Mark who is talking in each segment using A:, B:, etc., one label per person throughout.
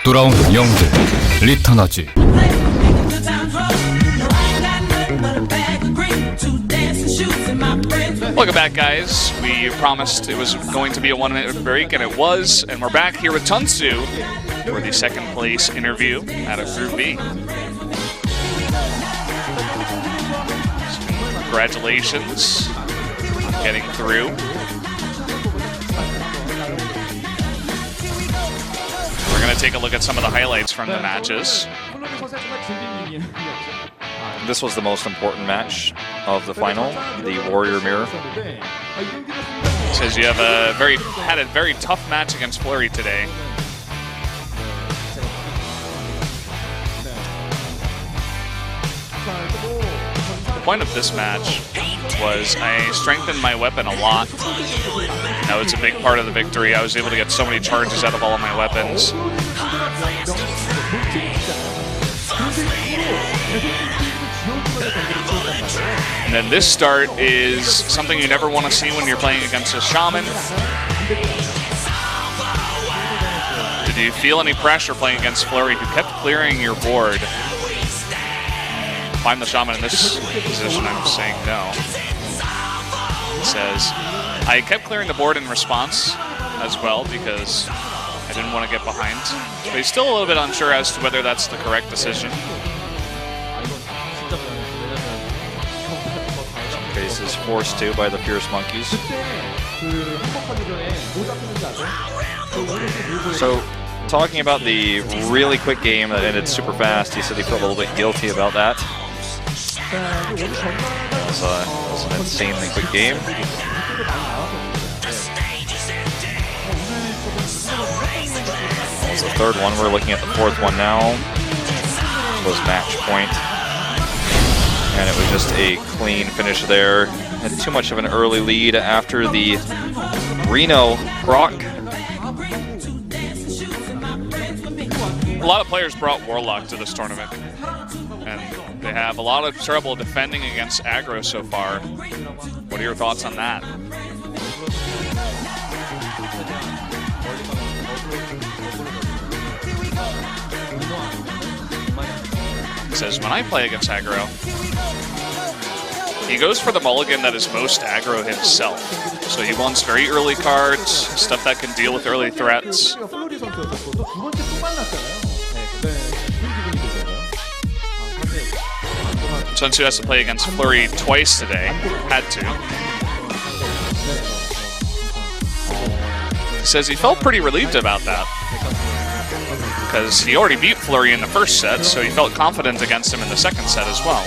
A: 돌아온 영들 리턴하지.
B: Welcome back, guys. We promised it was going to be a 1-minute break, and it was. And we're back here with Tunsu for the second place interview out of Group B. Congratulations on getting through. We're going to take a look at some of the highlights from the matches.
C: This was the most important match of the final, the Warrior Mirror.
B: Says you have had a very tough match against Flurry today. The point of this match was I strengthened my weapon a lot. That was a big part of the victory. I was able to get so many charges out of all of my weapons. And then this start is something you never want to see when you're playing against a Shaman. Did you feel any pressure playing against Flurry, who kept clearing your board? If I'm the Shaman in this position, I'm saying no. It says, I kept clearing the board in response as well because I didn't want to get behind. But he's still a little bit unsure as to whether that's the correct decision.
C: Cases forced to by the Fierce Monkeys. So, talking about the really quick game that ended super fast, he said he felt a little bit guilty about that. It was an insanely quick game. That was the third one. We're looking at the fourth one now. It was match point. And it was just a clean finish there. Had too much of an early lead after the Reno Brock.
B: A lot of players brought Warlock to this tournament, and they have a lot of trouble defending against aggro so far. What are your thoughts on that? It says, when I play against aggro, he goes for the mulligan that is most aggro himself. So he wants very early cards, stuff that can deal with early threats. Tunsu has to play against Flurry twice today. Had to. He says he felt pretty relieved about that, because he already beat Flurry in the first set, so he felt confident against him in the second set as well.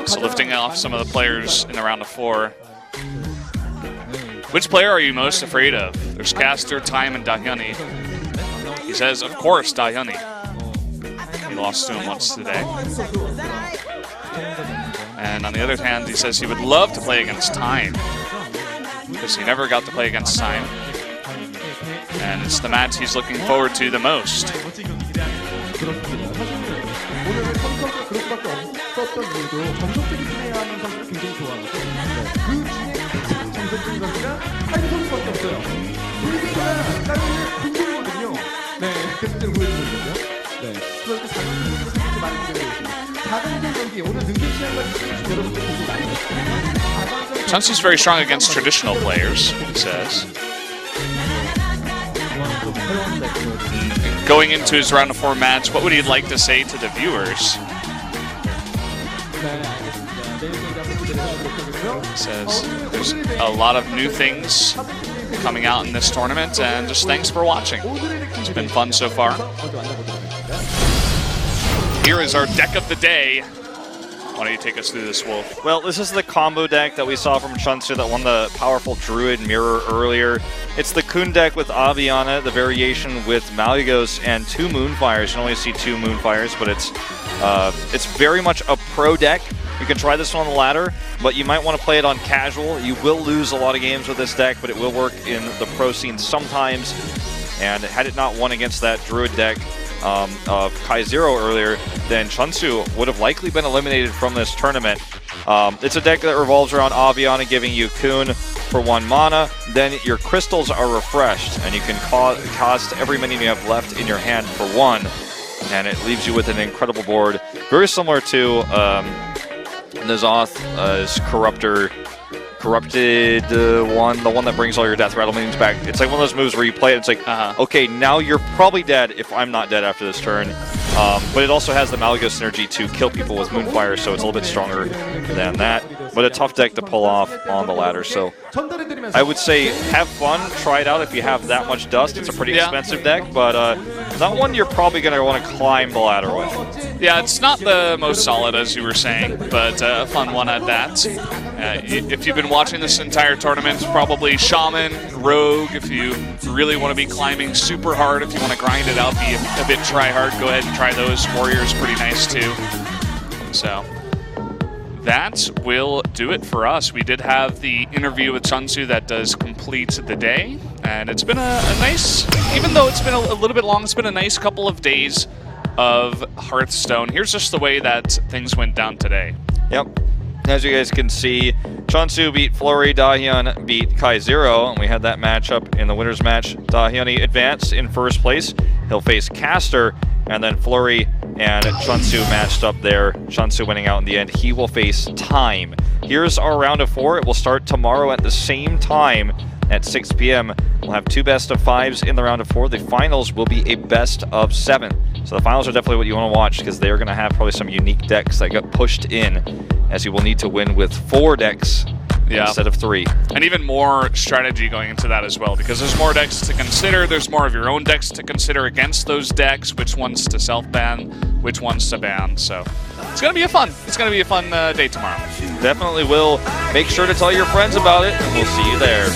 B: So lifting off some of the players in the round of 4. Which player are you most afraid of? There's Caster, Time, and Dahyunny. He says, of course, Dahyunny. He lost to him once today. And on the other hand, he says he would love to play against Time, because he never got to play against Time. And it's the match he's looking forward to the most. Tunsu's very strong against traditional players, he says. Going into his round of 4 match, what would he like to say to the viewers? He says there's a lot of new things coming out in this tournament, and just thanks for watching. It's been fun so far. Here is our deck of the day. Why don't you take us through this, Wolf?
C: Well, this is the combo deck that we saw from Tunsu that won the powerful Druid Mirror earlier. It's the Kun deck with Avi on it, the variation with Malygos and 2 Moonfires. You can only see 2 Moonfires, but it's very much a pro deck. You can try this on the ladder, but you might want to play it on casual. You will lose a lot of games with this deck, but it will work in the pro scene sometimes. And had it not won against that Druid deck of Kai0 earlier, then Chunsu would have likely been eliminated from this tournament. It's a deck that revolves around Aviana giving you Kun for 1 mana, then your crystals are refreshed, and you can cost every minion you have left in your hand for 1, and it leaves you with an incredible board. Very similar to N'Zoth's Corrupted one, the one that brings all your death rattle minions back. It's like one of those moves where you play it, it's like, okay, now you're probably dead if I'm not dead after this turn. But it also has the Malygos synergy to kill people with Moonfire, so it's a little bit stronger than that. But a tough deck to pull off on the ladder. So I would say have fun, try it out if you have that much dust. It's a pretty expensive deck, but not one you're probably going to want to climb the ladder with.
B: Yeah, it's not the most solid, as you were saying, but a fun one at that. If you've been watching this entire tournament, probably Shaman, Rogue, if you really want to be climbing super hard, if you want to grind it out, be a bit try-hard, go ahead and try those. Warrior's pretty nice too. So that will do it for us. We did have the interview with Chunsu that does complete the day, and it's been a nice, even though it's been a little bit long, it's been a nice couple of days of Hearthstone. Here's just the way that things went down today.
C: Yep. As you guys can see, Chunsu beat Flurry, Dahyun beat Kai0, and we had that matchup in the winner's match. Dahyun advanced in first place. He'll face Caster, and then Flurry and Chunsu matched up there. Chunsu winning out in the end. He will face Time. Here's our round of 4. It will start tomorrow at the same time at 6 p.m. We'll have 2 best-of-5s in the round of 4. The finals will be a best-of-7. So the finals are definitely what you want to watch, because they're going to have probably some unique decks that got pushed in, as you will need to win with 4 decks instead of 3.
B: And even more strategy going into that as well, because there's more decks to consider. There's more of your own decks to consider against those decks, which ones to self-ban, which ones to ban. So it's going to be a fun day tomorrow.
C: Definitely will. Make sure to tell your friends about it, and we'll see you there.